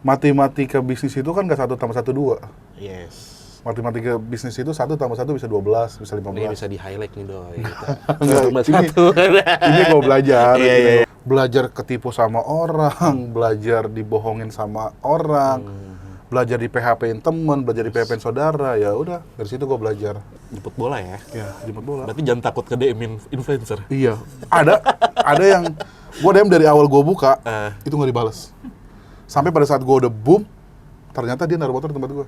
matematika bisnis itu kan nggak 1+1=2. Yes. Matematika bisnis itu 1+1 bisa 12, bisa 15. Ini bisa di-highlight nih doi. Enggak, Cuma ini- satu. Ini gue belajar, Iya, gitu. iya. Belajar ketipu sama orang, belajar dibohongin sama orang, belajar di PHP-in temen, belajar di PHP-in saudara, ya udah dari situ gue belajar. Jemput bola ya. Ya, jemput bola. Berarti jangan takut ke DM influencer. Iya, ada yang gue DM dari awal gue buka, itu nggak dibales. Sampai pada saat gue udah boom, ternyata dia naruh motor di tempat gue.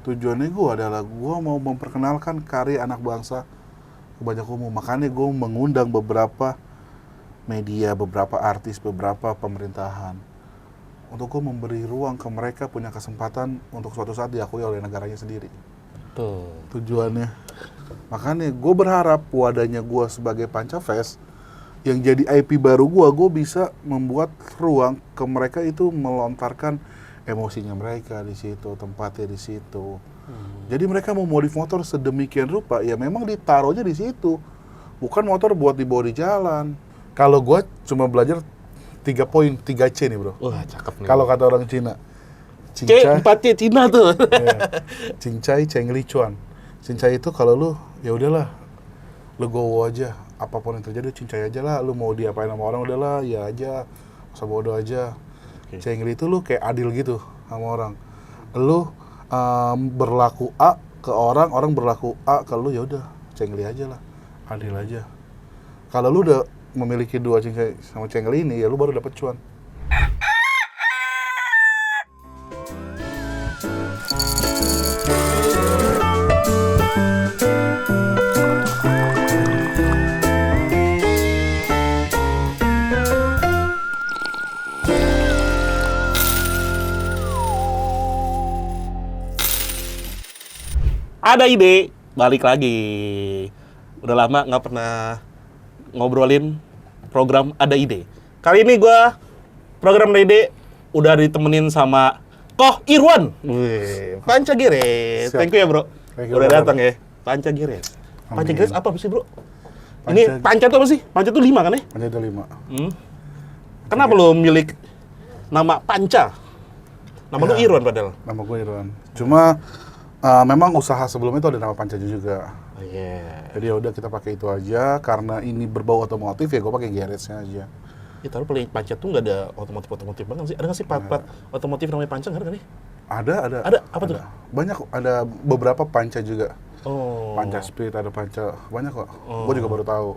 Tujuannya gue adalah gue mau memperkenalkan karya anak bangsa ke banyak umum. Makanya gue mengundang beberapa media, beberapa artis, beberapa pemerintahan untuk gue memberi ruang ke mereka punya kesempatan untuk suatu saat diakui oleh negaranya sendiri. Tuh. Tujuannya. Makanya gue berharap wadahnya gue sebagai Pancafest yang jadi IP baru gue bisa membuat ruang ke mereka itu melontarkan emosinya mereka di situ, tempatnya di situ. Jadi mereka mau modif motor sedemikian rupa, ya memang ditaruhnya di situ. Bukan motor buat dibawa di jalan. Kalau gue cuma belajar 3 poin, 3C nih bro. Wah, cakep nih. Kalau kata orang Cina. Kayak 4C Cina tuh. Iya. Cincai, Cengli, Cuan. Cincai itu kalau lu, ya udahlah, lu gowo aja. Apapun yang terjadi, cincai aja lah. Lu mau diapain sama orang, udahlah, ya aja. Usah bodoh aja. Oke. Cengli itu lu kayak adil gitu sama orang. Lu berlaku A ke orang, orang berlaku A ke lu, ya udah, cengli aja lah. Adil aja. Kalau lu udah memiliki 2 cincai sama cengli ini, ya lu baru dapet cuan. Ada ide, balik lagi. Udah lama nggak pernah ngobrolin program Ada Ide. Kali ini gua program Ada Ide udah ditemenin sama Koh Irwan. Wih, Panca Gires. Siap. Thank you ya bro. Thank you, Udah brother. datang ya. Panca Gires. Panca Amin. Gires apa sih bro? Panca- Ini Panca itu apa sih? Panca itu 5 kan ya? Panca ada 5. Kenapa lo milik nama Panca? Nama lu Ya. Irwan padahal. Nama gue Irwan. Cuma memang usaha sebelum itu ada nama Panca juga. Oh iya. Jadi ya udah kita pakai itu aja karena ini berbau otomotif ya gue pakai garage-nya aja. Ya taruh paling Panca tuh nggak ada otomotif banget sih. Ada nggak sih part-part otomotif namanya Panca nggak ada kan nih? Ada. Ada? Apa tuh? Banyak, ada beberapa Panca juga. Oh. Panca Speed, ada Panca, banyak kok. Oh. Gue juga baru tahu.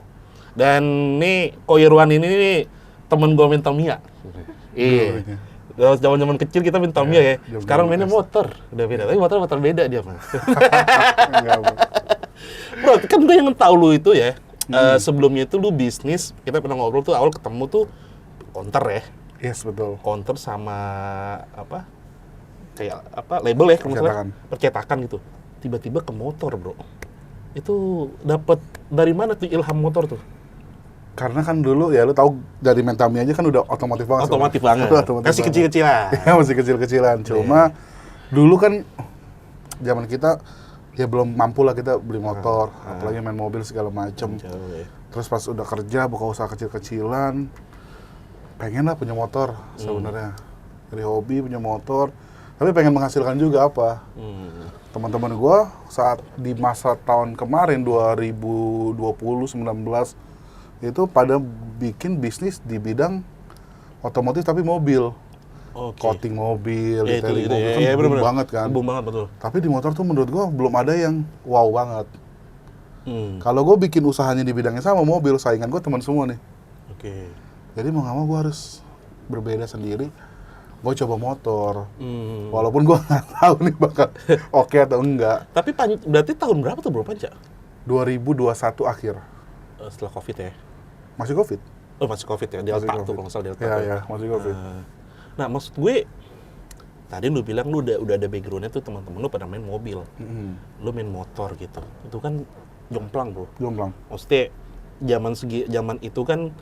Dan nih Koirwan ini nih temen gue main Tamiya. Iya. Dulunya. Zaman-zaman kecil kita main Tamiya ya. zaman-zaman Sekarang mainnya SD. motor. Udah beda. Tapi motor beda dia mah. Enggak, Bro. Bro, kan gue yang tahu lu itu ya. Sebelumnya itu lu bisnis. Kita pernah ngobrol tuh awal ketemu tuh counter ya. Yes, betul. Counter sama apa? Kayak apa? Label ya kalau nggak salah. Percetakan gitu. Tiba-tiba ke motor, bro. Itu dapat dari mana tuh ilham motor tuh? Karena kan dulu ya lu tahu dari Mentami aja kan udah otomotif banget. Otomotif banget. Udah otomotif Masih banget. kecil-kecilan. Ya masih kecil-kecilan. Cuma dulu kan zaman kita ya belum mampu lah kita beli motor, apalagi main mobil segala macem. Jauh ya. Terus pas udah kerja buka usaha kecil-kecilan, pengen lah punya motor sebenarnya. Dari hobi punya motor, tapi pengen menghasilkan juga apa? Teman-teman gue saat di masa tahun kemarin 2020-19 itu pada bikin bisnis di bidang otomotif tapi mobil. Oke. Coating mobil, Ya, detailing itu, mobil ya, kan ya, boom bener-bener. banget kan. Boom banget, betul. Tapi di motor tuh menurut gua belum ada yang wow banget. Kalau gue bikin usahanya di bidangnya sama mobil, saingan gue teman semua nih. Oke. Jadi mau nggak mau gue harus berbeda sendiri. Gue coba motor, Hmm. walaupun gue nggak tahu nih bakal oke atau enggak. Tapi berarti tahun berapa tuh bro Panca? 2021 akhir, Setelah Covid ya? masih COVID. Oh masih Covid ya, Delta Masih tuh COVID. kalau nggak salah Delta. Ya tuh. ya, masih COVID. Nah maksud gue, tadi lu bilang lu udah ada backgroundnya tuh teman-teman lu pada main mobil. Lu main motor gitu. Itu kan jomplang bro. Jomplang. Maksudnya zaman itu kan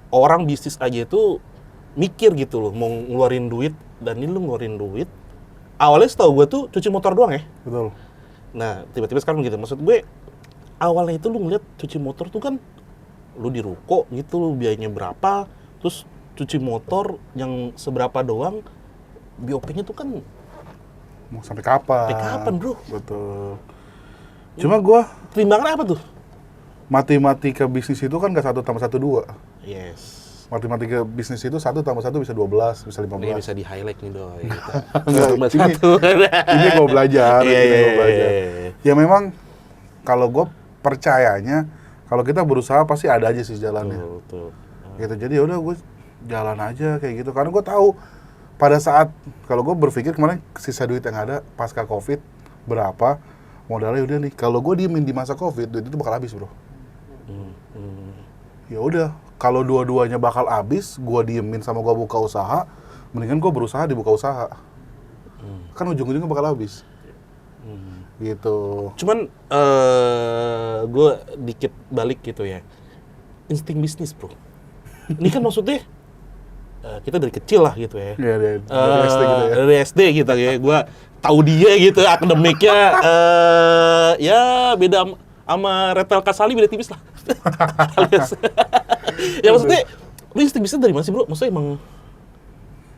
orang bisnis aja itu mikir gitu loh, mau ngeluarin duit, dan ini lu ngeluarin duit. Awalnya setahu gue tuh cuci motor doang ya. Betul. Nah, tiba-tiba sekarang gitu. Maksud gue, awalnya itu lu ngeliat cuci motor tuh kan, lu di ruko gitu, lu biayanya berapa, terus cuci motor yang seberapa doang, BOP-nya tuh kan Mau sampai kapan? sampai kapan, bro? Betul. Cuma gue Pertimbangan apa tuh? matematika bisnis itu kan nggak 1 tambah 1 2. Yes. Matematika bisnis itu 1 tambah 1 bisa 12, bisa 15. Ini bisa di-highlight nih, Doi. Enggak, Tambah ini- satu. Ini gue belajar, Iya, ini iya, gue belajar. iya. Ya memang kalau gue percayanya kalau kita berusaha pasti ada aja sih jalannya. Betul. Gitu. Jadi ya udah gue jalan aja kayak gitu. Karena gue tahu pada saat kalau gue berpikir kemarin sisa duit yang ada pasca Covid berapa modalnya udah nih. Kalau gue diemin di masa Covid duit itu bakal habis, bro. Ya udah, kalau dua-duanya bakal habis, gue diemin sama gue buka usaha, mendingan gue berusaha dibuka usaha. Kan ujung-ujungnya bakal habis. Gitu. Cuman gue dikit balik gitu ya. Insting bisnis, bro. Ini kan maksudnya kita dari kecil lah gitu ya. Ya, dari SD gitu ya. Dari SD gitu ya. Gue tahu dia gitu akademiknya ya beda sama Retel Kasali beda tipis lah. Alias. Ya maksudnya lu insting bisnis dari mana sih, bro? Maksudnya emang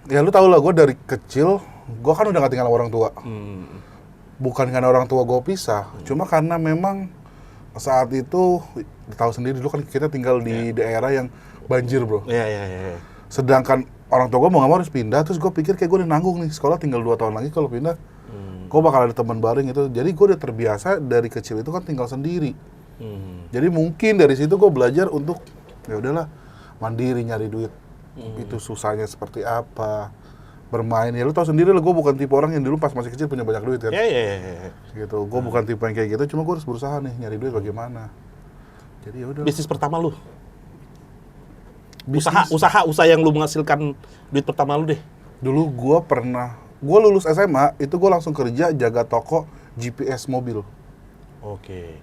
Ya lu tau lah, gue dari kecil, gue kan udah gak tinggal sama orang tua. Bukan karena orang tua gue pisah, cuma karena memang saat itu, tahu sendiri dulu kan kita tinggal di daerah yang banjir, bro. ya. Sedangkan orang tua gue mau gak mau harus pindah, terus gue pikir kayak gue udah nanggung nih, sekolah tinggal 2 tahun lagi kalau pindah, gue bakal ada teman bareng gitu. Jadi gue udah terbiasa dari kecil itu kan tinggal sendiri. Jadi mungkin dari situ gue belajar untuk ya udahlah mandiri nyari duit. Itu susahnya seperti apa, bermain. Ya lu tau sendiri lah, gue bukan tipe orang yang dulu pas masih kecil punya banyak duit kan. Ya. Gitu. Gue bukan tipe yang kayak gitu, cuma gue harus berusaha nih nyari duit bagaimana. Jadi ya udah. Bisnis pertama lu. Bisnis. Usaha yang lu menghasilkan duit pertama lu deh. Dulu gue lulus SMA itu gue langsung kerja jaga toko GPS mobil. Oke.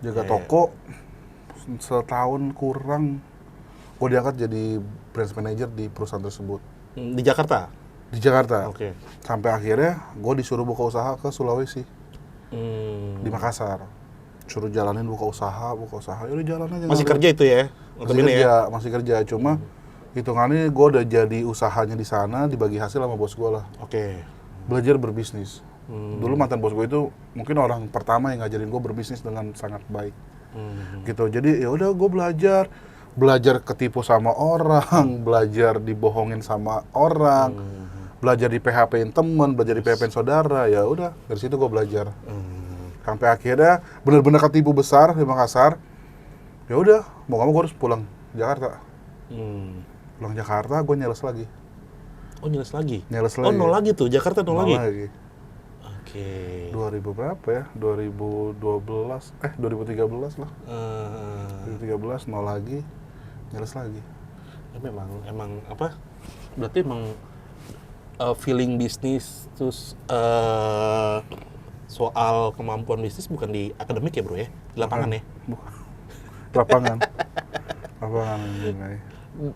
Jaga Ya. toko setahun kurang, gue diangkat jadi branch manager di perusahaan tersebut Di Jakarta. di Jakarta. Oke. Sampai akhirnya gue disuruh buka usaha ke Sulawesi di Makassar. Suruh jalanin buka usaha. Ya udah jalan aja. Masih nggak kerja itu ya? masih kerja. Cuma hitungannya gue udah jadi usahanya di sana, dibagi hasil sama bos gue lah. Oke. Belajar berbisnis. Dulu mantan bos gue itu mungkin orang pertama yang ngajarin gue berbisnis dengan sangat baik. Gitu. Jadi ya udah gue belajar ketipu sama orang, belajar dibohongin sama orang, belajar di PHP-in temen, belajar di PHP-in saudara. Ya udah dari situ gue belajar. Sampai akhirnya benar-benar ketipu besar di Makassar. Ya udah mau nggak mau gue harus pulang Jakarta. Pulang Jakarta gue nyales lagi. Oh, nyales lagi? Nyales Oh, lagi. nol lagi tuh, Jakarta nol lagi? Oke. 2000 berapa ya? 2013 lah. 2013 nol lagi, nyales lagi. Ya, emang apa? Berarti emang feeling bisnis terus soal kemampuan bisnis bukan di akademik ya, bro ya? Di lapangan ya? Lapangan. Lapangan ini.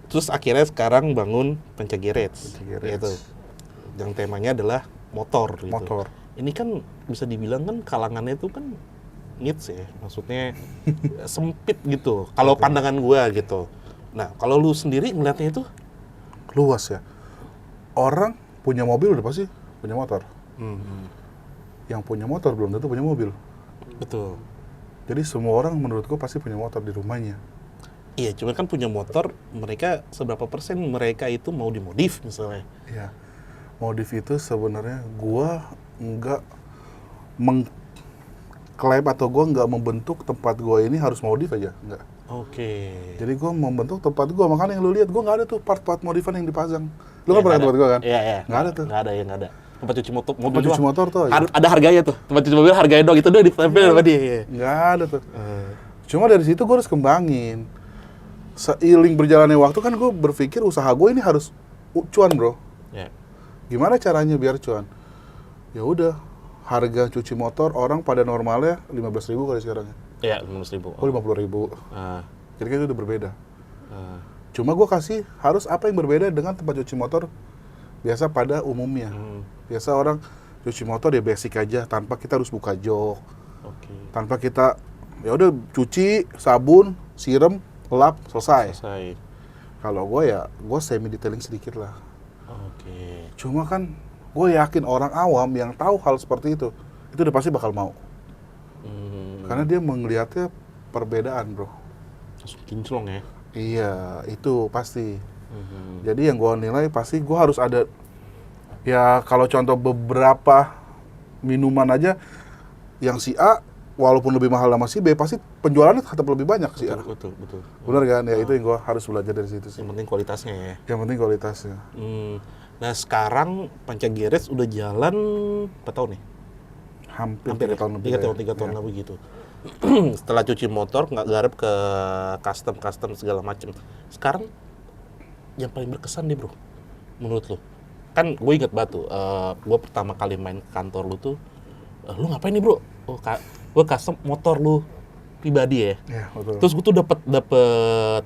Terus akhirnya sekarang bangun Panca Garage. Garage. Gitu. Yang temanya adalah motor gitu. Motor. Ini kan bisa dibilang kan kalangannya itu kan niche ya, maksudnya sempit gitu. Kalau pandangan gua gitu. Nah, kalau lu sendiri ngeliatnya itu Luas ya. Orang punya mobil udah pasti punya motor. Yang punya motor belum tentu punya mobil. betul. Jadi semua orang menurutku pasti punya motor di rumahnya. Iya, cuma kan punya motor, mereka seberapa persen mereka itu mau dimodif misalnya. Iya. Modif itu sebenarnya gua nggak mengklaim atau gua nggak membentuk tempat gua ini harus modif aja, nggak. Oke. Jadi gua membentuk tempat gua, makanya yang lu lihat gua nggak ada tuh part-part modifan yang dipasang. Lu kan pernah ke tempat gua kan? Iya. Nggak ada tuh. Nggak ada. Tempat cuci motor, Tempat cuci motor tuh aja. ada harganya tuh. Tempat cuci mobil harganya doang, itu doang ditempel sama dia. Iya. Nggak ada tuh. Cuma dari situ gua harus kembangin. Seiring berjalannya waktu kan gua berpikir usaha gua ini harus cuan, bro. Ya. Gimana caranya biar cuan? Ya udah, harga cuci motor orang pada normalnya 15.000 kali sekarang. Iya, 15.000. Oh, 50.000. Ah, Jadi kan itu udah berbeda. ah. Cuma gue kasih harus apa yang berbeda dengan tempat cuci motor biasa pada umumnya. Biasa orang cuci motor ya basic aja, tanpa kita harus buka jok, Oke. tanpa kita ya udah cuci, sabun, siram, lap, selesai. Selesai. Kalau gue ya gue semi detailing sedikit lah. Oke. Cuma kan gue yakin orang awam yang tahu hal seperti itu udah pasti bakal mau. Karena dia melihatnya perbedaan, bro. Langsung kinclong ya. Iya, itu pasti. Jadi yang gue nilai pasti gue harus ada, ya kalau contoh beberapa minuman aja, yang si A walaupun lebih mahal sama si B, pasti penjualannya tetap lebih banyak si A. Betul. Benar kan? Ya itu yang gue harus belajar dari situ sih. Yang penting kualitasnya ya. Yang penting kualitasnya. Nah sekarang Panca Garage udah jalan berapa tahun nih? Hampir 3 ya? tahun lebih. 3 tahun lebih gitu. Setelah cuci motor, nggak garap ke custom segala macem. Sekarang yang paling berkesan deh bro, menurut lo? Kan gue inget banget tuh, gue pertama kali main ke kantor lu tuh, lu ngapain nih bro? Oh, gue custom motor lu pribadi ya. Iya, betul. Terus gue tuh dapet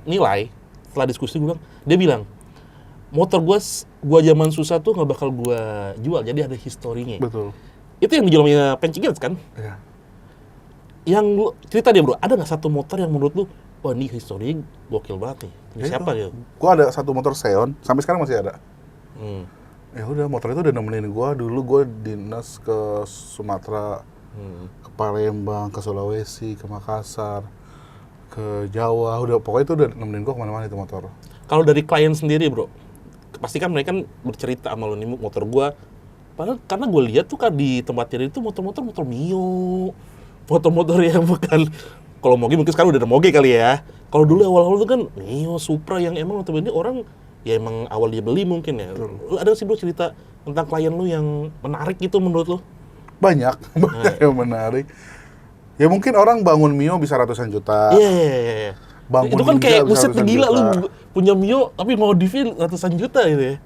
nilai setelah diskusi. Dia bilang motor gue zaman susah tuh nggak bakal gue jual, jadi ada historinya. Betul. Itu yang dijual sama Panca Garage kan? Iya. Yang lu cerita dia bro, ada nggak satu motor yang menurut lu, wah ini historinya gokil banget nih. Ini Ya siapa itu. dia? Gua ada satu motor Xeon, sampai sekarang masih ada. Hmm. Ya udah, motor itu udah nemenin gua dulu. Gua dinas ke Sumatera, ke Palembang, ke Sulawesi, ke Makassar, ke Jawa. Udah, pokoknya itu udah nemenin gua kemana-mana itu motor. Kalau dari klien sendiri bro, pasti kan mereka kan bercerita sama lu nih motor gua. Padahal karena gue lihat tuh kan di tempat jadi itu motor Mio, motor-motor yang bukan, kalau Moge mungkin sekarang udah ada Moge kali ya. Kalau dulu awal-awal tuh kan Mio, Supra yang emang notabene orang ya emang awal dia beli mungkin ya. Lu ada sih bro cerita tentang klien lu yang menarik gitu menurut lu? Banyak yang menarik. Ya mungkin orang bangun Mio bisa ratusan juta. Iya. Bangun Itu kan Ninja kayak bisa buset ratusan gila juta. lu punya Mio tapi modifin ratusan juta gitu ya.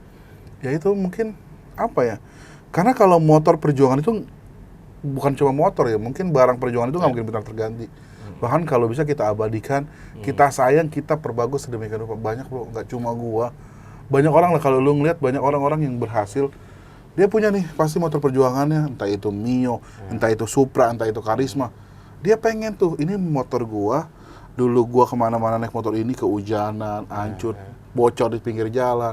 Ya itu mungkin apa ya? Karena kalau motor perjuangan itu bukan cuma motor ya, mungkin barang perjuangan itu nggak mungkin benar terganti. Bahkan kalau bisa kita abadikan, kita sayang, kita perbagus sedemikian rupa. Banyak bro, nggak cuma gua. Banyak orang lah, kalau lu ngeliat banyak orang-orang yang berhasil, dia punya nih pasti motor perjuangannya, entah itu Mio, entah itu Supra, entah itu Karisma. Dia pengen tuh, ini motor gua, dulu gua kemana-mana naik motor ini, kehujanan, hancur, bocor di pinggir jalan.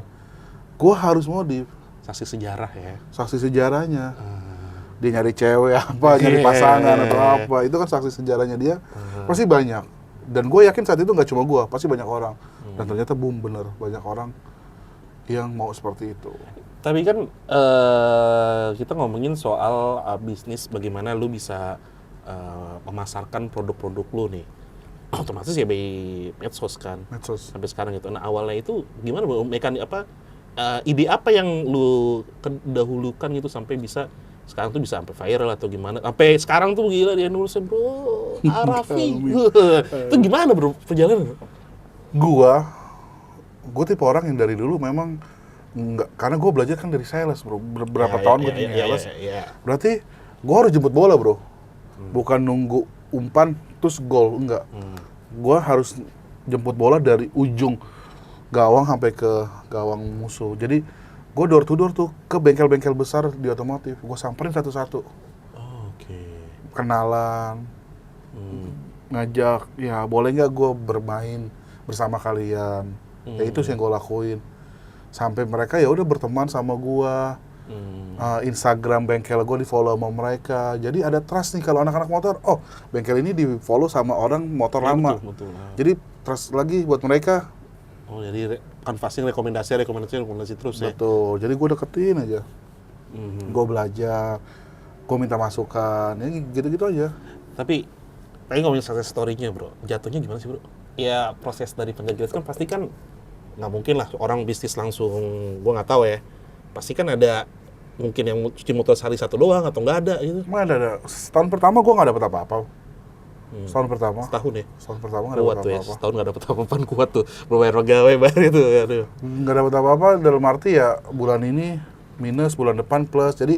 Gua harus modif. Saksi sejarah ya. Saksi sejarahnya. Dia nyari cewek apa, nyari pasangan atau apa. Itu kan saksi sejarahnya dia. Pasti banyak. Dan gue yakin saat itu nggak cuma gue, pasti banyak orang. Dan ternyata boom, bener. Banyak orang yang mau seperti itu. Tapi kan kita ngomongin soal bisnis, bagaimana lu bisa memasarkan produk-produk lu nih. Otomatis ya by medsos kan. Medsos. Sampai sekarang gitu. Nah awalnya itu gimana bro? Mekanik apa? Ide apa yang lu dahulukan gitu sampai bisa sekarang tuh bisa sampai viral atau gimana? Sampai sekarang tuh gila dia nulisnya bro, Arafi. Itu gimana bro perjalanan? Gue tipe orang yang dari dulu memang enggak, karena gue belajar kan dari sales bro. Berapa tahun gue di sales. Berarti gue harus jemput bola bro. Bukan nunggu umpan terus gol, enggak. Gue harus jemput bola dari ujung gawang sampai ke gawang musuh. Jadi gue door to door tuh ke bengkel-bengkel besar di otomotif. Gue samperin satu-satu. Oke. Kenalan, ngajak, ya boleh nggak gue bermain bersama kalian. Ya itu sih yang gue lakuin. Sampai mereka ya udah berteman sama gue. Instagram bengkel gue di follow sama mereka. Jadi ada trust nih kalau anak-anak motor. Oh, bengkel ini di follow sama orang motor lama. Betul. Jadi trust lagi buat mereka. Oh jadi canvassing rekomendasi terus ya? Betul, jadi gue deketin aja. Gue belajar, gue minta masukan, ya gitu-gitu aja. Tapi ngomongin success story-nya bro, jatuhnya gimana sih bro? Ya proses dari Panca Garage kan pasti kan nggak mungkin lah orang bisnis langsung, gue nggak tahu ya. Pasti kan ada mungkin yang cuci motor sehari satu doang atau nggak ada gitu. Emang ada. Setahun pertama gue nggak dapet apa-apa. Setahun pertama. Setahun ya? Setahun pertama nggak Kuat dapet tuh ya, apa-apa. setahun nggak dapet apa-apaan kuat tuh. Berbayar pegawai baru itu. Aduh. Nggak dapet apa-apa dalam arti ya bulan ini minus, bulan depan plus. Jadi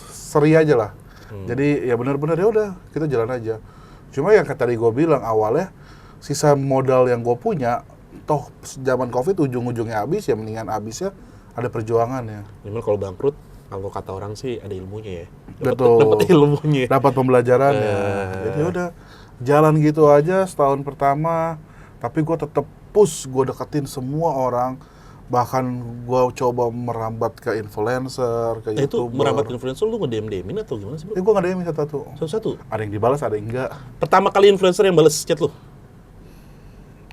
seri aja lah. Jadi ya benar-benar ya udah kita jalan aja. Cuma yang tadi gue bilang awalnya sisa modal yang gue punya, toh zaman Covid ujung-ujungnya habis ya, mendingan habisnya ada perjuangan ya. Memang kalau bangkrut, kalau kata orang sih ada ilmunya ya. Betul. Dapat ilmunya. Dapat pembelajarannya. Jadi udah jalan gitu aja setahun pertama. Tapi gue tetap push, gue deketin semua orang. Bahkan gue coba merambat ke influencer, ke Itu YouTuber. merambat influencer lu nge-DM-DM-in atau gimana sih, bro? Gue nggak DM satu-satu. Satu-satu? Ada yang dibalas, ada yang enggak. Pertama kali influencer yang balas chat lu?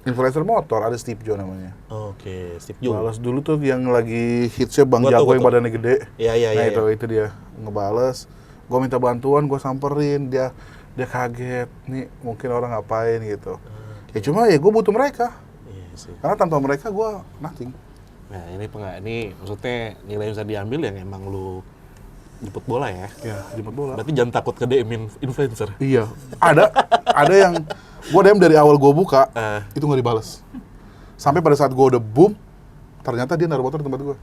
Influencer motor, ada Steve Joe namanya. Oke, Steve Jobs. Balas dulu tuh yang lagi hitsnya Bang Gua tahu, Jago gua yang tahu. badannya gede. Iya, iya, Nah iya. itu dia ngebales. Gue minta bantuan, gue samperin, dia kaget. Nih mungkin orang ngapain gitu. Ya cuma ya gue butuh mereka. Iya sih. Karena tanpa mereka gue nothing. Nah, ini maksudnya nilai yang bisa diambil yang emang lu jemput bola ya. Ya jemput bola. Berarti jangan takut ke DM-in influencer. Iya. Ada yang gue DM dari awal gue buka itu nggak dibales. Sampai pada saat gue udah boom, ternyata dia naruh motor di tempat gue.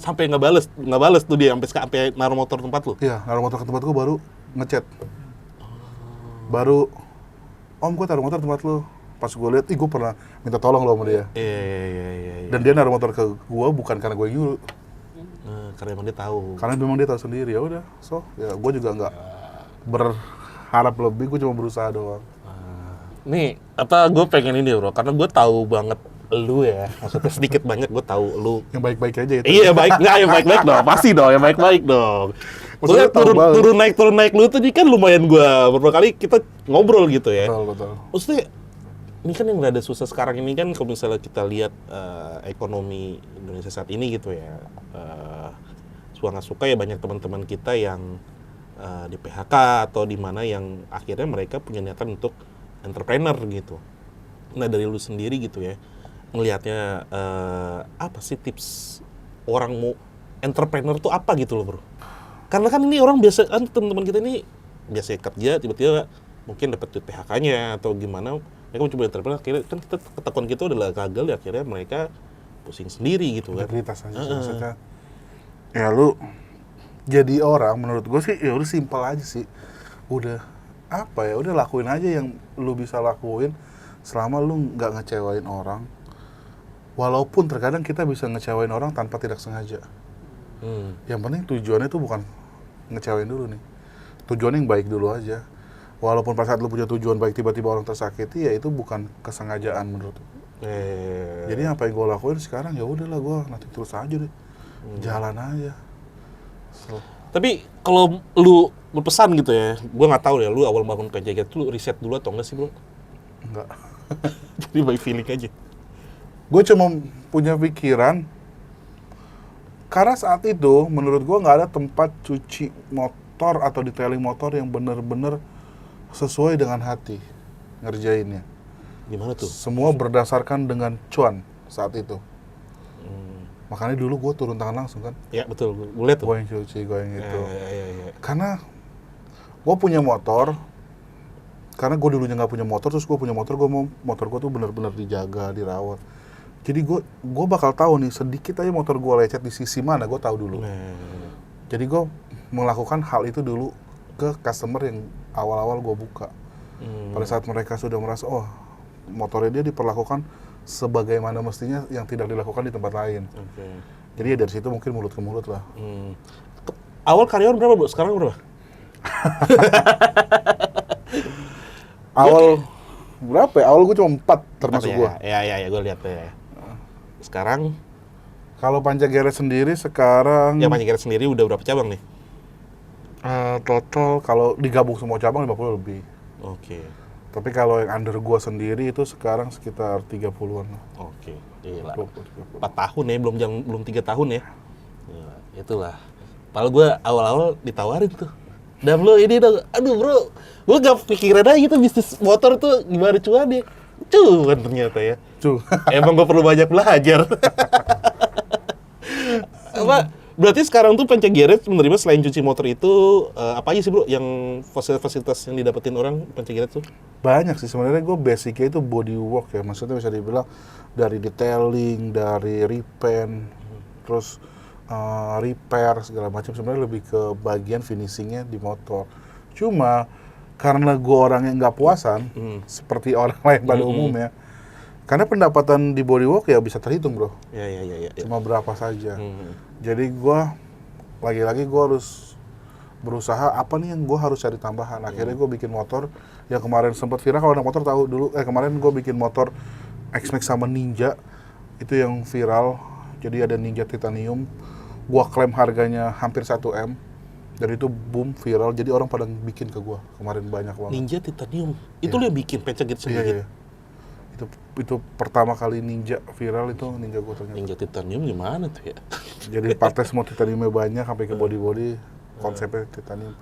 Sampai nggak bales tuh dia sampai naruh motor tempat lu. Iya, naruh motor ke tempat gue baru ngechat. Baru, Om gue taruh motor di tempat lu. Pas gue lihat, gue pernah minta tolong lo sama dia. Iya. Dan dia naruh motor ke gue bukan karena gue yang nyuruh. Karena emang dia tahu. Karena memang dia tahu sendiri, ya udah. So, ya gue juga nggak berharap lebih, gue cuma berusaha doang. Nih, gue pengen ini bro, karena gue tahu banget lu ya. Maksudnya sedikit banyak gue tahu lu. Yang baik-baik aja itu. Iya baik, nggak yang baik-baik dong, pasti dong, yang baik-baik dong. Maksudnya Maksudnya tahu banget. turun naik lu tuh kan lumayan gue beberapa kali kita ngobrol gitu ya. Betul. Maksudnya ini kan yang rada susah sekarang ini kan kalau misalnya kita lihat ekonomi Indonesia saat ini gitu ya, suka nggak suka ya banyak teman-teman kita yang di PHK atau di mana yang akhirnya mereka punya niatan untuk entrepreneur gitu. Nah dari lu sendiri gitu ya, ngelihatnya apa sih tips orang mau entrepreneur tuh apa gitu loh bro? Karena kan ini orang biasa kan teman-teman kita ini biasa kerja tiba-tiba mungkin dapat duit PHK-nya atau gimana, mereka mencoba entrepreneur, akhirnya kan kita ketakuan kita adalah gagal ya, akhirnya mereka pusing sendiri gitu kan. Integritas aja sih, maksudnya. Ya lu jadi orang menurut gue sih ya udah simpel aja sih. Udah apa ya, udah lakuin aja yang lu bisa lakuin selama lu nggak ngecewain orang. Walaupun terkadang kita bisa ngecewain orang tanpa tidak sengaja. Yang penting tujuannya itu bukan ngecewain dulu nih. Tujuannya yang baik dulu aja. Walaupun pas saat lu punya tujuan baik tiba-tiba orang tersakiti, ya itu bukan kesengajaan menurut lu. Jadi apa yang gue lakuin sekarang ya udahlah, gue nanti terus aja deh. Jalan aja. So, Tapi kalau lu berpesan gitu ya, gue nggak tahu ya, lu awal bangun PJG itu lu riset dulu atau enggak sih bro? enggak. Jadi by feeling aja. Gue cuma punya pikiran, karena saat itu menurut gue nggak ada tempat cuci motor atau detailing motor yang benar-benar sesuai dengan hati ngerjainnya. Gimana tuh? Semua berdasarkan dengan cuan saat itu. Makanya dulu gue turun tangan langsung kan. Ya betul, gue lihat tuh. Gue yang cuci, gue yang itu. Iya. Karena gue punya motor, karena gue dulunya nggak punya motor, terus gue punya motor, gue mau motor gue tuh benar-benar dijaga, dirawat. Jadi gue bakal tahu nih sedikit aja motor gue lecet di sisi mana, gue tahu dulu. Jadi gue melakukan hal itu dulu ke customer yang awal-awal gue buka. Pada saat mereka sudah merasa, oh motornya dia diperlakukan sebagaimana mestinya yang tidak dilakukan di tempat lain. Jadi ya dari situ mungkin mulut ke mulut lah. Awal karyawan berapa bro? Sekarang berapa? Awal berapa ya? Awal gue cuma 4 termasuk gue. Iya, gue lihat ya. Sekarang, Kalau Panjagere sendiri sekarang ya Panjagere sendiri udah berapa cabang nih? total kalau digabung semua cabang 50 lebih. Oke. Tapi kalau yang under gua sendiri itu sekarang sekitar 30-an lah. Oke, gila. 20, 30. 4 tahun ya, belum 3 tahun ya. Gila, itulah. Padahal gue awal-awal ditawarin tuh. Dan lo ini dong, aduh bro, gue gak pikiran aja gitu bisnis motor tuh gimana cuannya. Cuan ternyata ya. Emang gue perlu banyak belajar. Apa? Berarti sekarang tuh Panjagere menerima selain cuci motor itu apa aja sih bro yang fasilitas yang didapetin orang Panjagere tuh? Banyak sih sebenarnya, gue basicnya itu body work ya, maksudnya bisa dibilang dari detailing, dari repaint, terus repair segala macam, sebenarnya lebih ke bagian finishingnya di motor. Cuma karena gue orang yang nggak puasan seperti orang lain pada umumnya, karena pendapatan di bodywork ya bisa terhitung bro. Ya. Cuma berapa saja. Jadi gue lagi-lagi gue harus berusaha apa nih yang gue harus cari tambahan. Akhirnya gue bikin motor yang kemarin sempat viral, kalau anak motor tahu dulu. Kemarin gue bikin motor X-Max sama Ninja Itu yang viral. Jadi ada Ninja Titanium. Gua klaim harganya hampir 1 M. Dan itu boom viral. Jadi orang pada bikin ke gua. Kemarin banyak banget. Ninja Titanium. Itu lu yang bikin Pencegit Iya, sendiri. iya. Itu pertama kali Ninja viral itu Ninja gua ternyata. Ninja Titanium gimana tuh ya? Jadi partnya semua titaniumnya banyak sampai ke body konsepnya titanium.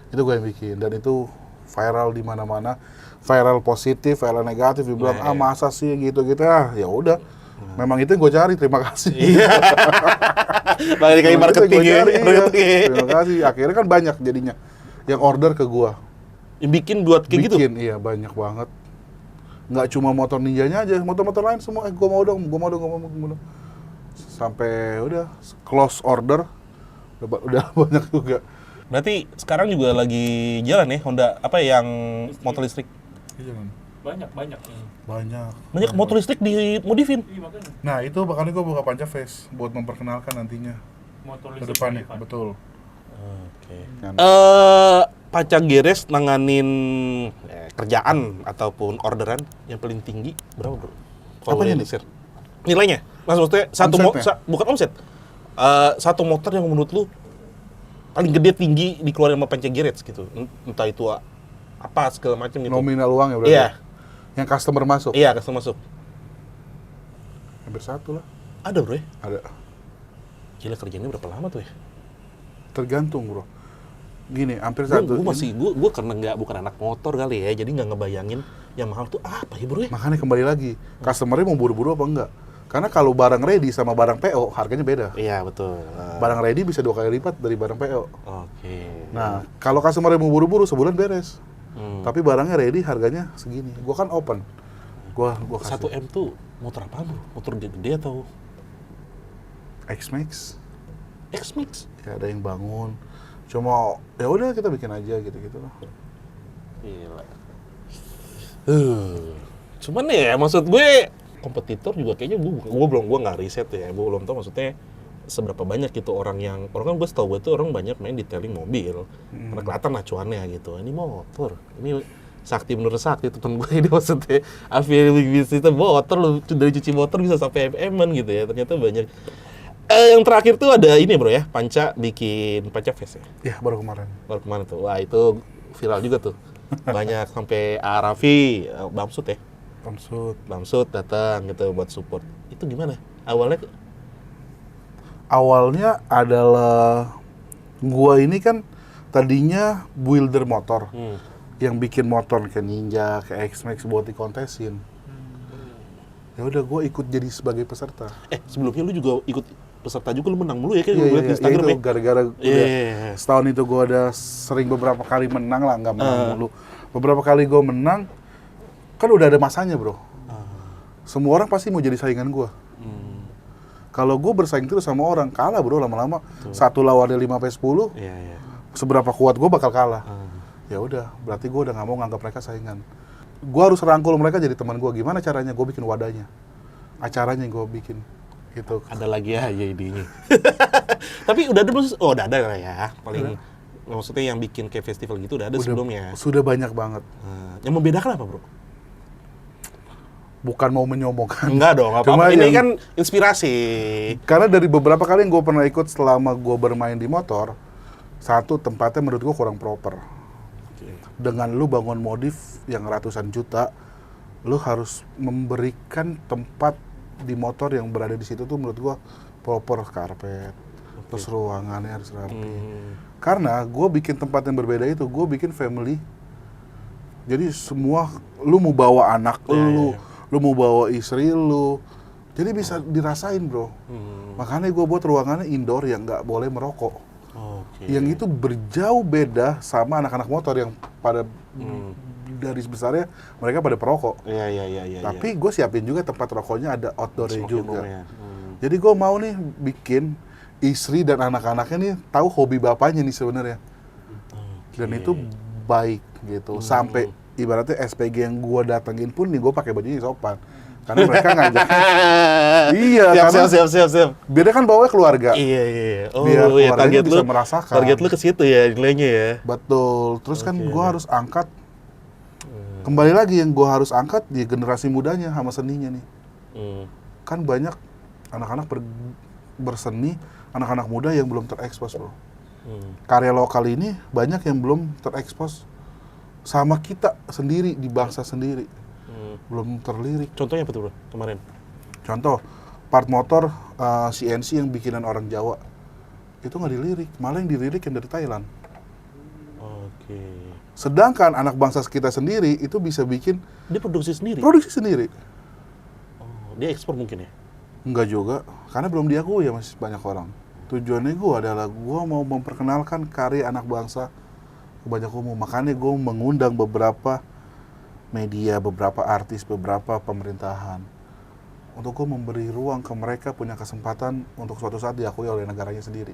Itu gue yang bikin dan itu viral di mana-mana. Viral positif, viral negatif, dibilang masa sih gitu-gitu ya udah. Memang itu yang gue cari, terima kasih. Iya. Balik kayak marketing ya. Terima kasih. Akhirnya kan banyak jadinya yang order ke gua. Yang bikin buat kayak gitu? Bikin, iya banyak banget. Nggak cuma motor ninjanya aja, motor-motor lain semua, gua mau dong. Sampai udah close order, udah banyak juga. Berarti sekarang juga lagi jalan ya Honda apa yang motor listrik? Iya kan? Banyak. Banyak motor listrik dimodifin. Iya makanya. Nah itu makanya gua buka Panca Face buat memperkenalkan nantinya Motor ke listrik depannya, modifan. betul. Oke. Kan. Panca Gires nanganin kerjaan ataupun orderan yang paling tinggi berapa bro? Kalau Apanya boleh nih? di-share. Nilainya? Maksudnya Omsetnya? bukan omset. Satu motor yang menurut lu paling gede tinggi dikeluarin sama Panca Gires gitu. Entah itu apa segala macam gitu. Nominal uang ya berarti? Iya. Yang customer masuk? Iya, customer masuk. Hampir 1 lah. Ada bro ya? Ada. Gila kerjanya berapa lama tuh ya? Tergantung bro. Gini, hampir 1. Gue karena bukan anak motor kali ya, jadi nggak ngebayangin yang mahal tuh apa ya bro ya? Makanya kembali lagi, customer-nya mau buru-buru apa enggak? Karena kalau barang ready sama barang PO, harganya beda. Iya betul. Barang ready bisa 2 kali lipat dari barang PO. Oke. Nah, kalau customer mau buru-buru sebulan beres. Tapi barangnya ready, harganya segini. Gua kan open. Gua kasih 1 M tuh motor apa bro? Motor gede atau X-Max. X-Max? Ya ada yang bangun. Cuma ya udah kita bikin aja gitu-gitu lah. Gila. Cuman ya maksud gue kompetitor juga kayaknya gue nggak riset ya. Gue belum tahu maksudnya seberapa banyak gitu orang kan gue setahu gue tuh orang banyak main detailing mobil. Karena kelihatan lah cuannya gitu. Ini motor. Ini Sakti menurut Sakti temen gue ini maksudnya bisnis itu motor lu dari cuci motor bisa sampai MM-an gitu ya. Ternyata banyak. Yang terakhir tuh ada ini bro ya, Panca bikin Panca Fest ya? Ya baru kemarin. Baru kemarin tuh, wah itu viral juga tuh. Banyak sampai Arafi, Bamsud ya? Bamsud datang gitu buat support. Itu gimana? Awalnya adalah gua ini kan tadinya builder motor. Yang bikin motor kayak Ninja, kayak X-Max buat dikontesin. Ya udah gua ikut jadi sebagai peserta. Sebelumnya lu juga ikut peserta juga, lu menang mulu ya kayak gue Iya, liat di Instagram itu ya. gara-gara setahun itu gue ada sering beberapa kali menang lah, nggak menang mulu. Beberapa kali gue menang, kan udah ada masanya bro. Semua orang pasti mau jadi saingan gue. Kalau gue bersaing terus sama orang, kalah bro lama-lama. Satu lawannya 5-10, seberapa kuat gue bakal kalah. Ya udah, berarti gue udah nggak mau nganggap mereka saingan. Gue harus rangkul mereka jadi teman gue. Gimana caranya? Gue bikin wadahnya, acaranya gue bikin. Gitu. Ada lagi aja idenya. Tapi udah ada lah ya. Paling maksudnya yang bikin kayak festival gitu udah ada sebelumnya. Sudah banyak banget. Yang membedakan apa bro? Bukan mau menyombongkan. Enggak dong, apa-apa. Ini kan inspirasi. Karena dari beberapa kali yang gue pernah ikut selama gue bermain di motor, satu tempatnya menurut gue kurang proper. Dengan lu bangun modif yang ratusan juta, lu harus memberikan tempat di motor yang berada di situ tuh menurut gua proper karpet, terus ruangannya harus rapi. Karena gua bikin tempat yang berbeda itu, gua bikin family. Jadi semua, lu mau bawa anak lu mau bawa istri lu, jadi bisa dirasain bro. Makanya gua buat ruangannya indoor yang nggak boleh merokok. Yang itu berjauh beda sama anak-anak motor yang pada dari sebesarnya mereka pada perokok. Iya. Tapi gue siapin juga tempat rokoknya ada outdoornya juga. Jadi gue mau nih bikin istri dan anak-anaknya nih tahu hobi bapaknya nih sebenarnya. Dan itu baik gitu. Sampai ibaratnya SPG yang gue datengin pun nih gue pakai bajunya sopan. Karena mereka ngajak. Iya, siap. Biar kan bawanya keluarga. Iya. Oh, biar iya, keluarganya bisa merasakan. Target lu ke situ ya nilainya ya. Betul. Terus kan gue harus angkat. Kembali lagi yang gue harus angkat di generasi mudanya sama seninya nih. Kan banyak anak-anak berseni, anak-anak muda yang belum terekspos bro. Karya lokal ini banyak yang belum terekspos sama kita sendiri di bangsa sendiri, belum terlirik. Contohnya apa tuh bro kemarin? Contoh, part motor CNC yang bikinan orang Jawa itu nggak dilirik, malah yang dilirik yang dari Thailand. Oke. Sedangkan anak bangsa kita sendiri itu bisa bikin Dia produksi sendiri? produksi sendiri. Oh, dia ekspor mungkin ya? Enggak juga, karena belum diakui ya masih banyak orang. Tujuannya gue adalah gue mau memperkenalkan karya anak bangsa ke banyak umum. Makanya gue mengundang beberapa media, beberapa artis, beberapa pemerintahan. Untuk gue memberi ruang ke mereka punya kesempatan untuk suatu saat diakui oleh negaranya sendiri.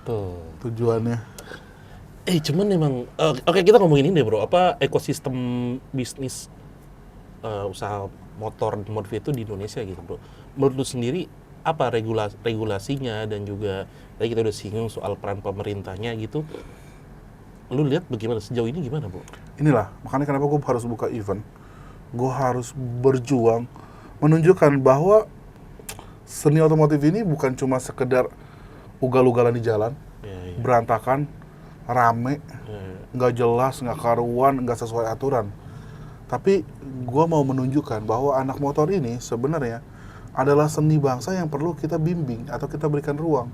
Tuh. Tujuannya. Cuman memang, oke kita ngomongin ini deh bro, apa ekosistem bisnis usaha motor modif itu di Indonesia gitu bro. Menurut lu sendiri, apa regulasinya dan juga tadi kita udah singgung soal peran pemerintahnya gitu. Lu lihat bagaimana sejauh ini gimana bro? Inilah, makanya kenapa gue harus buka event. Gue harus berjuang menunjukkan bahwa seni otomotif ini bukan cuma sekedar ugal-ugalan di jalan, berantakan, rame, nggak jelas, nggak karuan, nggak sesuai aturan. Tapi gue mau menunjukkan bahwa anak motor ini sebenarnya adalah seni bangsa yang perlu kita bimbing atau kita berikan ruang.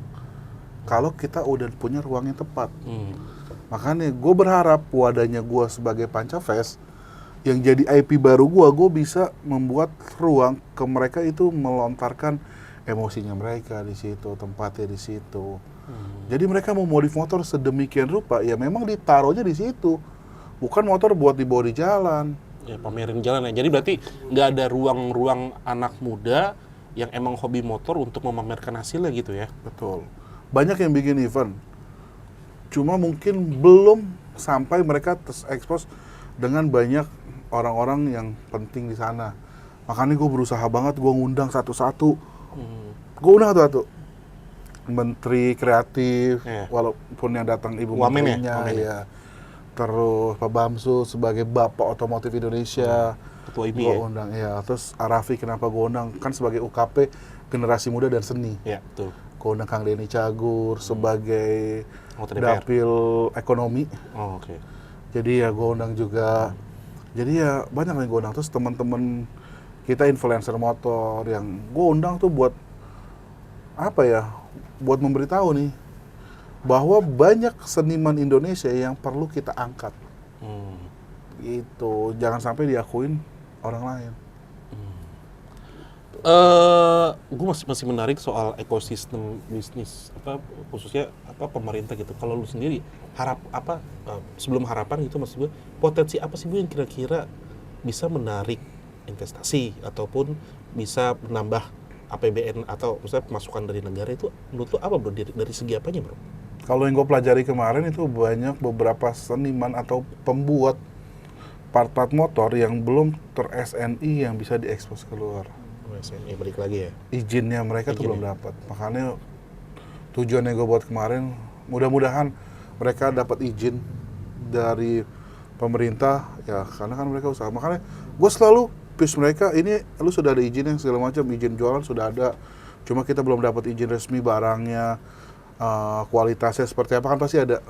Kalau kita udah punya ruang yang tepat. Makanya gue berharap wadahnya gue sebagai Pancafest, yang jadi IP baru gue bisa membuat ruang ke mereka itu melontarkan emosinya mereka di situ, tempatnya di situ. Jadi mereka mau modif motor sedemikian rupa, ya memang ditaruhnya di situ. Bukan motor buat dibawa di jalan. Ya pamerin jalan ya. Jadi berarti nggak ada ruang-ruang anak muda yang emang hobi motor untuk memamerkan hasilnya gitu ya? Betul. Banyak yang bikin event. Cuma mungkin belum sampai mereka terekspos dengan banyak orang-orang yang penting di sana. Makanya gue berusaha banget, gue ngundang satu-satu. Gue undang satu-satu. Menteri kreatif, walaupun yang datang ibu menterinya, ya. Terus Pak Bamsu sebagai bapak otomotif Indonesia, ketua IMI gue undang, ya. Terus Arafi kenapa gue undang? Kan sebagai UKP generasi muda dan seni. Ya, betul. Gue undang Kang Denny Cagur sebagai dapil ekonomi. Oh, oke. Jadi ya gue undang juga. Jadi ya banyak yang gue undang. Terus teman-teman kita influencer motor yang gue undang tuh buat apa ya? Buat memberitahu nih bahwa banyak seniman Indonesia yang perlu kita angkat. Gitu. Jangan sampai diakuin orang lain. Gue masih menarik soal ekosistem bisnis, khususnya pemerintah gitu. Kalau lu sendiri sebelum harapan gitu, maksud gue potensi apa sih Bu yang kira-kira bisa menarik investasi ataupun bisa menambah APBN atau misalnya pemasukan dari negara itu menurut lu apa bro, dari segi apanya bro? Kalau yang gue pelajari kemarin itu banyak beberapa seniman atau pembuat part-part motor yang belum ter-SNI yang bisa diekspos keluar. SNI balik lagi ya? Izinnya mereka tuh belum dapat. Makanya tujuan yang gue buat kemarin, mudah-mudahan mereka dapat izin dari pemerintah, ya karena kan mereka usaha. Makanya gue selalu push mereka, ini lu sudah ada izin yang segala macam, izin jualan sudah ada. Cuma kita belum dapat izin resmi barangnya, kualitasnya seperti apa kan pasti ada.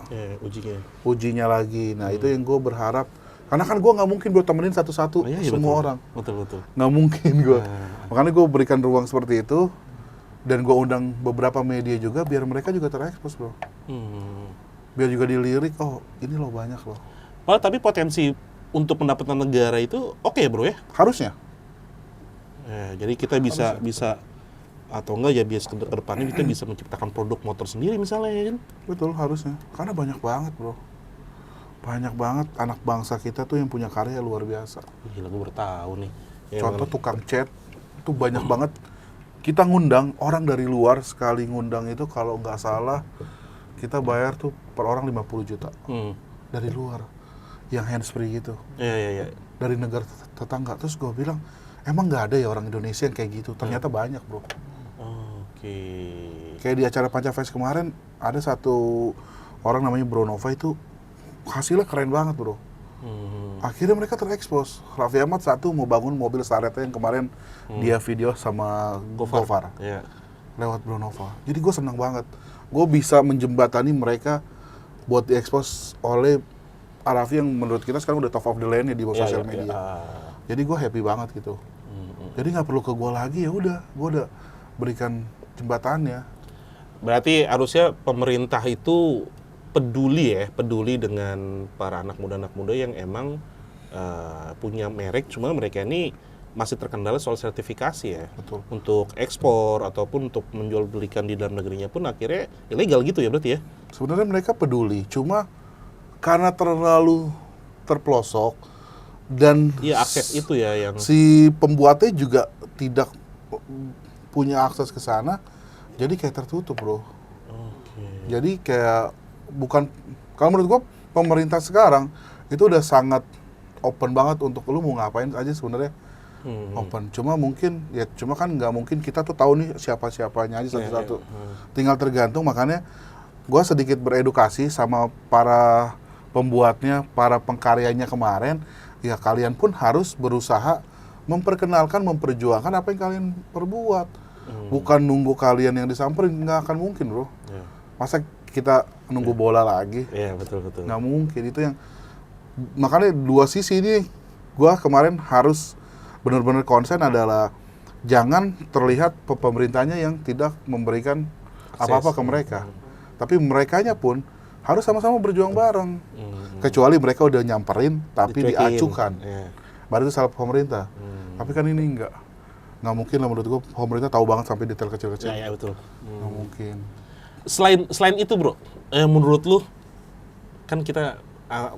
Ujinya lagi. Nah itu yang gue berharap. Karena kan gue nggak mungkin gue temenin satu-satu semua orang. Betul. Nggak mungkin gue. Makanya gue berikan ruang seperti itu. Dan gue undang beberapa media juga biar mereka juga terekspos bro. Biar juga dilirik, oh ini loh banyak loh. Tapi potensi untuk pendapatan negara itu oke bro ya? Harusnya. Jadi kita bisa atau enggak ya biasa ke depannya kita bisa menciptakan produk motor sendiri misalnya ya kan? Betul, harusnya. Karena banyak banget bro. Banyak banget anak bangsa kita tuh yang punya karya luar biasa. Gila, gue baru tahu nih. Contoh tukang cat, itu banyak banget. Kita ngundang orang dari luar, sekali ngundang itu kalau nggak salah, kita bayar tuh per orang 50 juta. Dari luar. Yang hands-free gitu. Iya. Dari negara tetangga. Terus gue bilang, emang nggak ada ya orang Indonesia yang kayak gitu? Ternyata banyak bro. Oke. Kayak di acara Pancafest kemarin, ada satu orang namanya Bro Nova itu, hasilnya keren banget bro. Akhirnya mereka terekspos. Raffi Ahmad satu mau bangun mobil Saretnya yang kemarin dia video sama Gofar. Iya. Lewat Bronova. Jadi gue senang banget. Gue bisa menjembatani mereka buat diekspos oleh Raffi yang menurut kita sekarang udah top of the line di sosial media. Jadi gue happy banget gitu. Jadi nggak perlu ke gue lagi, ya udah, gue udah berikan jembatannya. Berarti harusnya pemerintah itu peduli dengan para anak muda yang emang punya merek, cuma mereka ini masih terkendala soal sertifikasi ya. Betul. Untuk ekspor ataupun untuk menjual belikan di dalam negerinya pun akhirnya ilegal gitu ya berarti ya? Sebenarnya mereka peduli, cuma karena terlalu terpelosok dan Iya, akses itu ya yang si pembuatnya juga tidak punya akses ke sana, jadi kayak tertutup, bro. Jadi kayak bukan, kalau menurut gua pemerintah sekarang itu udah sangat open banget untuk lu mau ngapain aja sebenarnya. Open. Cuma kan nggak mungkin kita tuh tahu nih siapa-siapanya aja satu-satu. Tinggal tergantung, makanya gua sedikit beredukasi sama para pembuatnya, para pengkaryanya kemarin. Ya kalian pun harus berusaha memperkenalkan, memperjuangkan apa yang kalian perbuat. Bukan nunggu kalian yang disamperin, nggak akan mungkin, bro. Masa kita nunggu bola lagi? Iya, betul. Nggak mungkin. Itu yang makanya dua sisi ini gua kemarin harus benar-benar konsen adalah jangan terlihat pemerintahnya yang tidak memberikan apa-apa ke mereka. Tapi merekanya pun harus sama-sama berjuang bareng. Kecuali mereka udah nyamperin tapi diacuhkan. Baru itu salah pemerintah. Tapi kan ini nggak mungkin lah menurut gua, pemerintah tahu banget sampai detail kecil-kecil. Iya, betul. Nggak mungkin. Selain itu, bro, menurut lu kan kita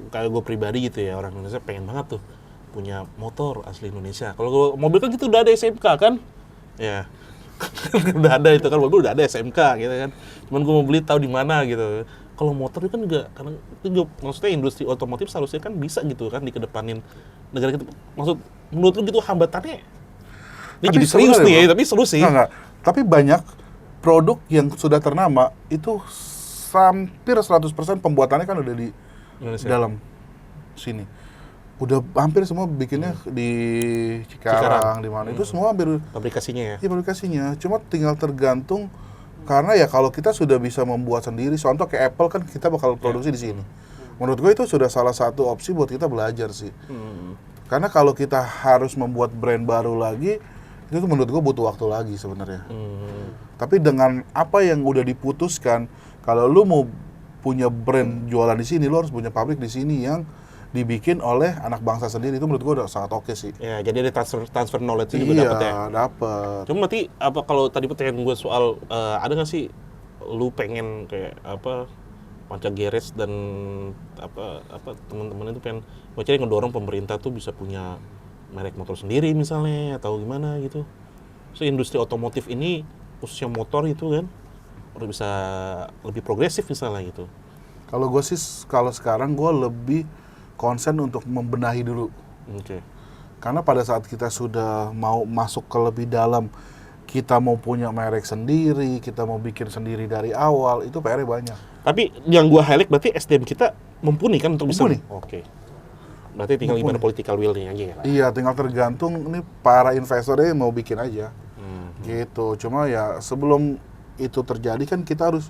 kayak gue pribadi gitu ya, orang Indonesia pengen banget tuh punya motor asli Indonesia. Kalau gua mobil kan gitu udah ada SMK kan, ya udah ada itu kan, mobil udah ada SMK gitu kan. Cuman gue mau beli tahu di mana gitu. Kalau motor itu kan juga, karena itu juga, maksudnya industri otomotif seharusnya kan bisa gitu kan dikedepanin negara kita. Menurut lu gitu hambatannya? Ini Tapi jadi serius nih ya, bro, tapi seru sih. Enggak. Tapi banyak produk yang sudah ternama itu hampir 100% pembuatannya kan udah di Indonesia. dalam sini. Udah hampir semua bikinnya di Cikarang, di mana. Itu semua hampir Pabrikasinya ya. ya pabrikasinya. Cuma tinggal tergantung, karena ya kalau kita sudah bisa membuat sendiri, contoh kayak Apple kan kita bakal produksi di sini. Menurut gue itu sudah salah satu opsi buat kita belajar sih. Karena kalau kita harus membuat brand baru lagi, itu tuh menurut gue butuh waktu lagi sebenarnya. Tapi dengan apa yang udah diputuskan, kalau lu mau punya brand jualan di sini, lu harus punya pabrik di sini yang dibikin oleh anak bangsa sendiri. Itu menurut gue udah sangat oke sih. Ya, jadi ada transfer knowledge juga dapet ya. Iya, dapet. Cuma berarti apa kalau tadi pertanyaan gue soal ada nggak sih lu pengen kayak apa Panca Garage dan apa teman-teman itu pengen cari ngedorong pemerintah tuh bisa punya merek motor sendiri misalnya atau gimana gitu. So industri otomotif ini khususnya motor itu kan harus bisa lebih progresif misalnya gitu. Kalau gue sih, kalau sekarang gue lebih konsen untuk membenahi dulu. Oke. Karena pada saat kita sudah mau masuk ke lebih dalam, kita mau punya merek sendiri, kita mau bikin sendiri dari awal, itu PR-nya banyak. Tapi yang gua highlight berarti SDM kita mumpuni kan untuk bisa. Mumpuni. Oke. Berarti tinggal gimana political will-nya aja ya. Iya, tinggal tergantung ini para investornya mau bikin aja. Gitu. Cuma ya sebelum itu terjadi kan kita harus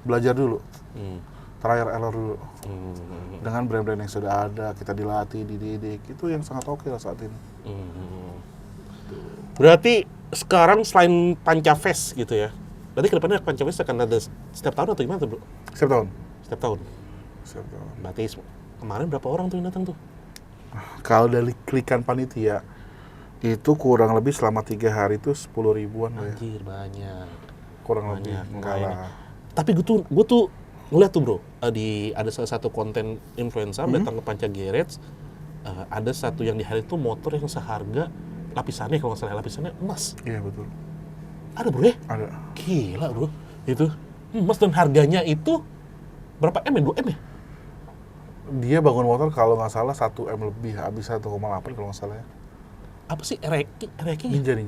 belajar dulu. Trial error dulu. Dengan brand-brand yang sudah ada, kita dilatih, dididik, itu yang sangat oke lah saat ini. Berarti sekarang selain Panca Fest gitu ya, berarti kedepannya Panca Fest akan ada setiap tahun atau gimana tuh, bro? Setiap tahun. Setiap tahun. Setiap tahun. Berarti kemarin berapa orang tuh yang datang tuh? Kalau dari klikan panitia, itu kurang lebih selama 3 hari itu 10 ribuan lah ya. Anjir, banyak. Kurang lebih, Banyak, enggak makanya. lah. Tapi gue tuh ngeliat tuh, bro, ada salah satu konten influencer datang ke Panca Garage, ada satu yang di hari itu motor yang seharga lapisannya, kalau nggak salah lapisannya emas. Iya, betul. Ada, bro ya? Ada. Gila, bro. Itu emas dan harganya itu berapa M ya? 2 M ya? Dia bangun motor kalau nggak salah 1 M lebih, habis 1,8 kalau nggak salah ya. Apa sih Ereki?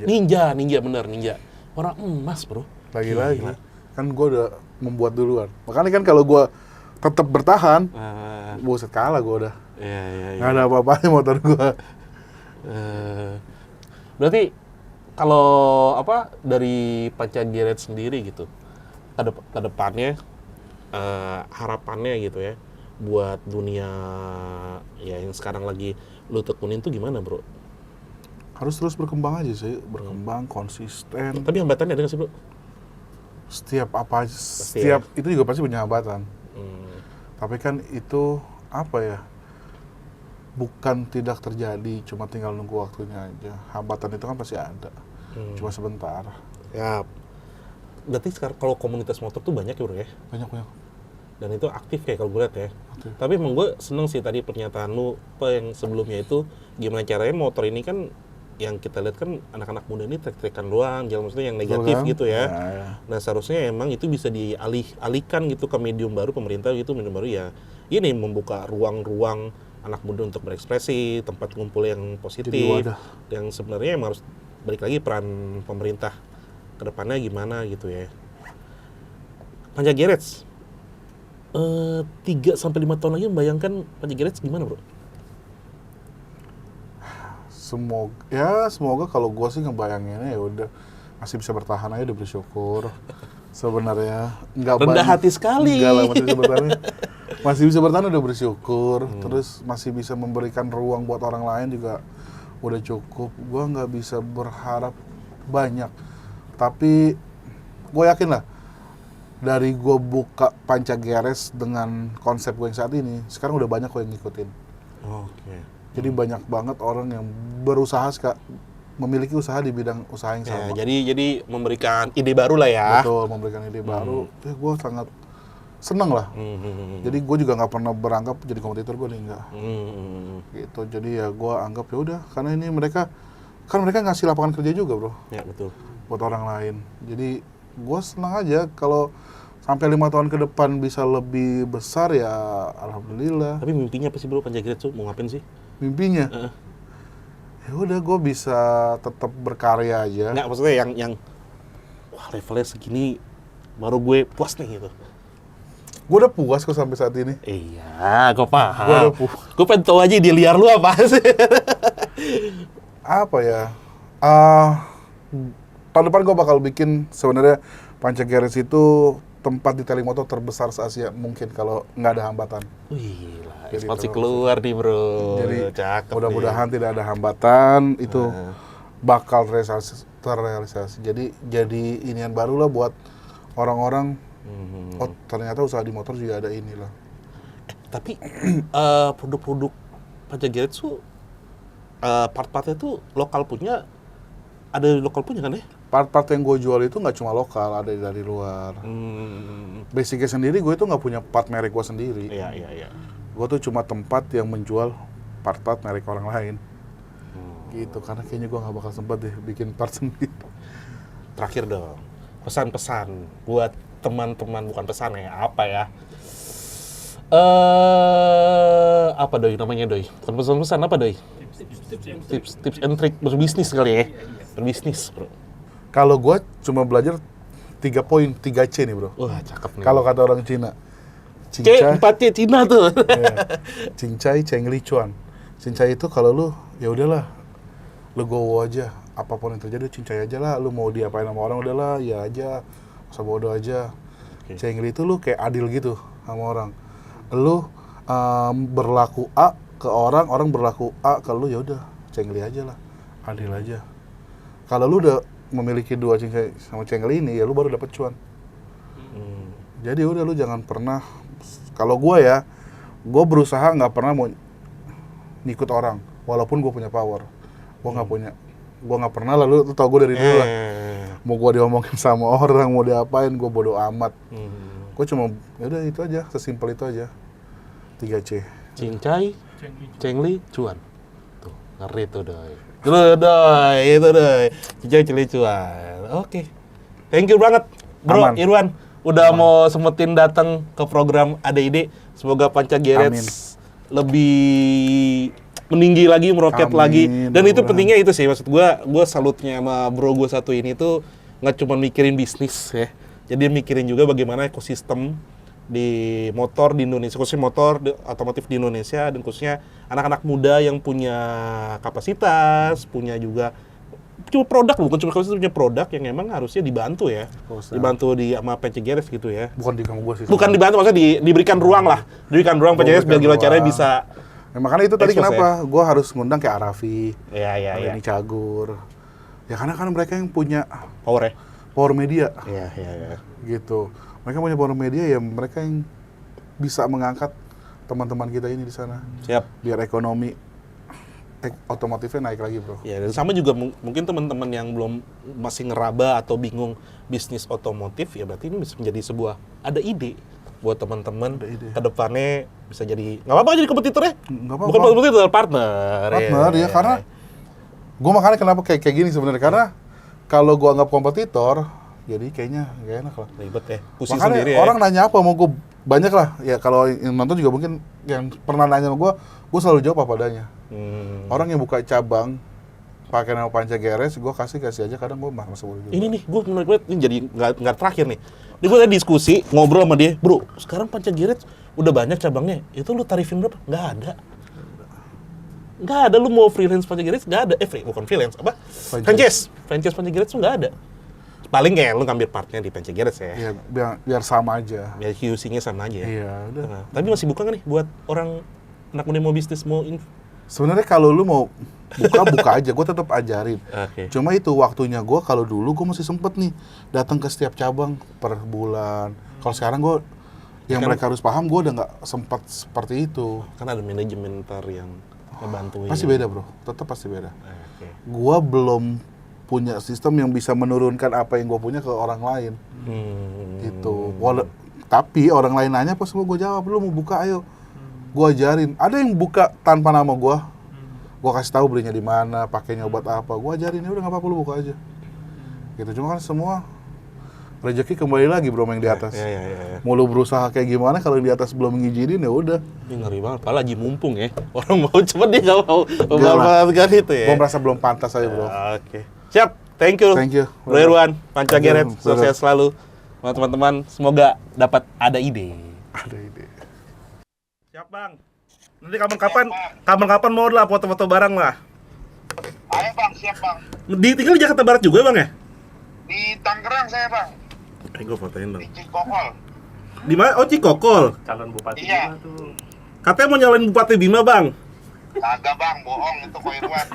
Ninja, bener Ninja. Orang emas, bro. Lagi-lagi. Gila. Kan gue udah membuat duluan. Makanya kan kalau gue tetap bertahan, buset kalah gue udah. Iya. Nggak ada apa-apanya motor gua. Berarti kalau apa dari Panca Garage sendiri gitu, ke depannya harapannya gitu ya buat dunia ya yang sekarang lagi lu tekunin tuh gimana, Bro? Harus terus berkembang aja sih, berkembang konsisten. Tapi hambatannya ada nggak sih, Bro? Setiap apa aja, Pasti setiap itu juga pasti punya hambatan. Hmm. Tapi kan itu apa ya? Bukan tidak terjadi, cuma tinggal nunggu waktunya aja. Hambatan itu kan pasti ada, cuma sebentar. Ya, berarti sekarang kalau komunitas motor tuh banyak ya, Bro ya? Banyak. Dan itu aktif kayak kalau gue lihat ya. Aktif. Tapi emang gue seneng sih tadi pernyataan lu apa yang sebelumnya itu gimana caranya motor ini kan yang kita lihat kan anak-anak muda ini trek-trekan doang, jalan maksudnya yang negatif Betul kan? gitu ya. Ya. Nah seharusnya emang itu bisa dialihkan gitu ke medium baru pemerintah gitu, medium baru ya ini membuka ruang-ruang anak muda untuk berekspresi, tempat ngumpul yang positif, Jadi wadah. yang sebenarnya emang harus balik lagi peran pemerintah ke depannya gimana gitu ya. Panca Garage 3-5 tahun lagi membayangkan Panca Garage gimana, Bro? Semoga kalau gua sih ngebayanginnya ya udah masih bisa bertahan aja, udah bersyukur. Sebenarnya nggak Rendah hati sekali. Enggak lah, masih bisa bertahan udah bersyukur. Terus masih bisa memberikan ruang buat orang lain juga udah cukup. Gua nggak bisa berharap banyak, tapi gue yakin lah dari gue buka Panca Garage dengan konsep gue yang saat ini, sekarang udah banyak kok yang ngikutin. Oke. Jadi banyak banget orang yang berusaha memiliki usaha di bidang usaha yang Ya, sama. jadi memberikan ide baru lah ya. Betul, memberikan ide baru. Gue sangat seneng lah. Jadi gue juga nggak pernah beranggap jadi kompetitor, gue nih enggak. Gitu. Jadi ya gue anggap ya udah, karena ini mereka ngasih lapangan kerja juga, Bro. Ya, betul. Buat orang lain. Jadi gue senang aja kalau sampai 5 tahun ke depan bisa lebih besar ya, alhamdulillah. Tapi mimpinya apa sih, Bro? Panca Garage tuh mau ngapain sih? Mimpinya ya udah gue bisa tetap berkarya aja. Nggak, maksudnya yang wah levelnya segini baru gue puas nih gitu. Gue udah puas kok sampai saat ini. Iya, gue Gua paham. udah Gue pengen tahu aja di liar lu apa sih. Apa ya? Tahun depan gue bakal bikin sebenarnya Panca Garage itu tempat detailing motor terbesar se-Asia mungkin kalau nggak ada hambatan. Wih, lah, Jadi ekspansi terus. keluar nih, Bro. Jadi Cakep mudah-mudahan tidak ada hambatan, itu bakal terrealisasi. Jadi inian baru lah buat orang-orang. Oh ternyata usaha di motor juga ada inilah. Tapi produk-produk Panca Garage tuh part-partnya tuh lokal punya, ada lokal punya kan ya? Part-part yang gue jual itu nggak cuma lokal, ada dari luar. Basicnya sendiri gue itu nggak punya part merek gue sendiri. Iya. Gue tuh cuma tempat yang menjual part-part merek orang lain. Gitu, karena kayaknya gue nggak bakal sempat deh bikin part sendiri. Terakhir dong, pesan-pesan buat teman-teman, bukan pesan ya, apa ya? Apa Doi namanya, Doi? Pesan-pesan apa, Doi? Tips and trick berbisnis kali ya? Berbisnis, Bro. Kalau gue cuma belajar 3 poin, 3C nih, Bro. Wah, cakep nih. Kalau kata orang Cina. C, 4C Cina tuh. Iya. Cincai, Chengli, Cuan. Cincai itu kalau lu, ya udahlah, lu go aja. Apapun yang terjadi, cincai aja lah. Lu mau diapain sama orang, udahlah, ya aja. Masa bodoh aja. Okay. Chengli itu lu kayak adil gitu sama orang. Lu berlaku A ke orang, orang berlaku A ke lu, ya udah, Chengli aja lah. Adil aja. Kalau lu udah memiliki 2 cincai sama Chengli ini, ya lu baru dapet cuan. Jadi udah, lu jangan pernah, kalau gue ya, gue berusaha nggak pernah mau ngikut orang, walaupun gue punya power. Gue nggak pernah lah, lu tau gue dari dulu lah. Mau gue diomongin sama orang, mau diapain, gue bodo amat. Gue cuma, yaudah itu aja, sesimpel itu aja. 3C. Cincai, Chengli, Cuan. Tuh, ngeri tuh, Doi. Itu Doi. Cincai, Chengli, Cuan. Oke. Thank you banget, Bro. Aman. Irwan. Udah mau sempetin datang ke program Ada Ide. Semoga Panca Garage lebih meninggi lagi, meroket Amin. lagi. Dan itu Mudah-mudahan. pentingnya itu sih, maksud gue salutnya sama bro gue satu ini tuh nggak cuma mikirin bisnis ya. Jadi mikirin juga bagaimana ekosistem di motor di Indonesia, khususnya motor otomotif di Indonesia, dan khususnya anak-anak muda yang punya kapasitas, punya juga cuma produk, bukan cuma kapasitas, punya produk yang emang harusnya dibantu ya. Dibantu sama PC Garage gitu ya. Bukan di kamu gua sih. Bukan dibantu, maksudnya diberikan ruang lah. Diberikan ruang PC Garage biar gimana caranya bisa. Ya, makanya itu tadi expose, kenapa gue harus ngundang kayak Arafi, Iya. ini Cagur. Ya karena kan mereka yang punya Power ya. power media. Iya. Gitu. Mereka punya power media, ya mereka yang bisa mengangkat teman-teman kita ini di sana. Siap. Biar ekonomi otomotifnya naik lagi, bro. Ya, dan sama juga mungkin teman-teman yang belum masih ngeraba atau bingung bisnis otomotif, ya berarti ini bisa menjadi sebuah, ada ide buat teman-teman ke depannya bisa jadi, nggak apa-apa jadi kompetitornya. Nggak apa-apa. Bukan kompetitor, partner. Ya, karena gue makanya kenapa kayak gini sebenarnya, karena kalau gue anggap kompetitor, jadi kayaknya nggak enak lah. Ribet ya, pusing Makanya sendiri orang ya. nanya apa mau gue, banyak lah. Ya kalau yang nonton juga mungkin yang pernah nanya sama gue selalu jawab apa adanya. Orang yang buka cabang pakai nama Panca Garage, gue kasih aja, kadang gue masuk juga. Ini nih, gue menurut gue ini jadi nggak terakhir nih. Ini gue tadi diskusi, ngobrol sama dia, bro, sekarang Panca Garage udah banyak cabangnya, itu lu tarifin berapa? Nggak ada. Nggak ada, lu mau freelance Panca Garage, nggak ada. Bukan freelance, apa? Franchise Panca Garage tuh nggak ada. Paling kayak lu ngambil partnya di Panca Garage ya. Iya, biar sama aja. Biar QC-nya sama aja ya. Iya, udah. Nah, tapi masih buka nggak nih buat orang anak muda mau bisnis, mau Sebenarnya kalau lu mau buka aja, gue tetap ajarin. Oke. Cuma itu waktunya gue, kalau dulu gue masih sempet nih datang ke setiap cabang per bulan. Kalau sekarang gue, yang mereka harus paham, gue udah nggak sempat seperti itu. Kan ada manajemen ntar yang ngebantuin. Pasti beda, bro. Tetap pasti beda. Oke. Gue belum punya sistem yang bisa menurunkan apa yang gue punya ke orang lain. Gitu. Tapi orang lain nanya, pas gue jawab, lu mau buka, ayo. Gue ajarin. Ada yang buka tanpa nama gue. Gue kasih tahu belinya di mana, pakainya buat apa. Gue ajarin, ya udah nggak apa-apa, lu buka aja. Gitu. Cuma kan semua rezeki kembali lagi, bro, yang di atas. Iya. Mau lu berusaha kayak gimana, kalau yang di atas belum ngizinin, ya udah. Ini ngeri banget, apalagi mumpung ya. Orang mau cepet, dia nggak mau Enggak lah. memanfaatkan itu ya. Gue merasa belum pantas aja, bro. Oke. Siap, thank you. Thank you. Bro Irwan, Panca Thank you, Garage, sukses selalu. Teman-teman, semoga dapat ada ide. Ada ide. Siap, Bang. Nanti kapan-kapan mau lah foto-foto bareng lah. Ayo bang, siap bang. Tinggal di Jakarta Barat juga, Bang ya? Di Tangerang saya bang, Gue fotoin dong. di Cikokol. Di mana? Oh, Cikokol. Calon bupati Iya. Bima tuh. Katanya mau nyalain Bupati Bima, Bang. Kagak bang, bohong itu Ko Irwan.